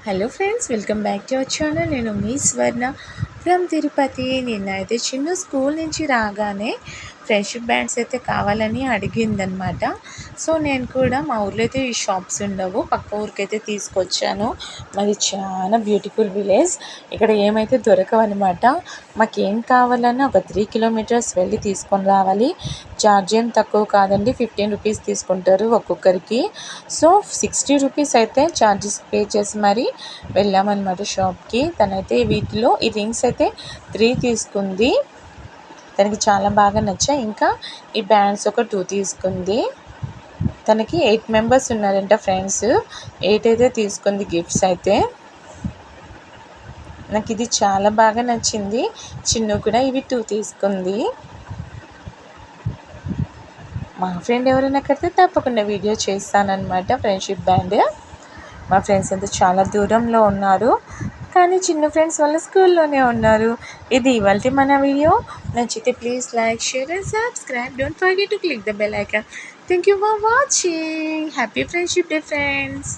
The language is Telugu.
Hello friends, welcome back to our channel. నేను మీ స్వర్ణ ఫ్రమ్ తిరుపతి. నిన్నైతే చిన్న స్కూల్ నుంచి రాగానే ఫ్రెండ్షిప్ బ్యాండ్స్ అయితే కావాలని అడిగిందనమాట. సో నేను కూడా మా ఊర్లో అయితే ఈ షాప్స్ ఉండవు, పక్క ఊరికైతే తీసుకొచ్చాను. మరి చాలా బ్యూటిఫుల్ విలేజ్, ఇక్కడ ఏమైతే దొరకవన్నమాట. మాకేం కావాలన్నా ఒక 3 కిలోమీటర్స్ వెళ్ళి తీసుకొని రావాలి. ఛార్జ్ ఏం తక్కువ కాదండి, 15 రూపీస్ తీసుకుంటారు ఒక్కొక్కరికి. సో 60 రూపీస్ అయితే ఛార్జెస్ పే చేసి మరి వెళ్ళామన్నమాట షాప్కి. తనైతే వీటిలో ఈ రింగ్స్ అయితే 3 తీసుకుంది, తనకి చాలా బాగా నచ్చాయి. ఇంకా ఈ బ్యాండ్స్ ఒక 2 తీసుకుంది. తనకి 8 మెంబర్స్ ఉన్నారంట ఫ్రెండ్స్, 8 అయితే తీసుకుంది గిఫ్ట్స్ అయితే. నాకు ఇది చాలా బాగా నచ్చింది. చిన్ను కూడా ఇవి 2 తీసుకుంది. మా ఫ్రెండ్ ఎవరైనా కడితే తప్పకుండా వీడియో చేస్తానన్నమాట. ఫ్రెండ్షిప్ బ్యాండ్ మా ఫ్రెండ్స్ అంతా చాలా దూరంలో ఉన్నారు, కానీ చిన్న ఫ్రెండ్స్ వాళ్ళ స్కూల్లోనే ఉన్నారు. ఇది ఇవాల్టి మన వీడియో. నచ్చితే please like, share and subscribe. Don't forget to click the bell icon. Thank you for watching. Happy friendship day friends.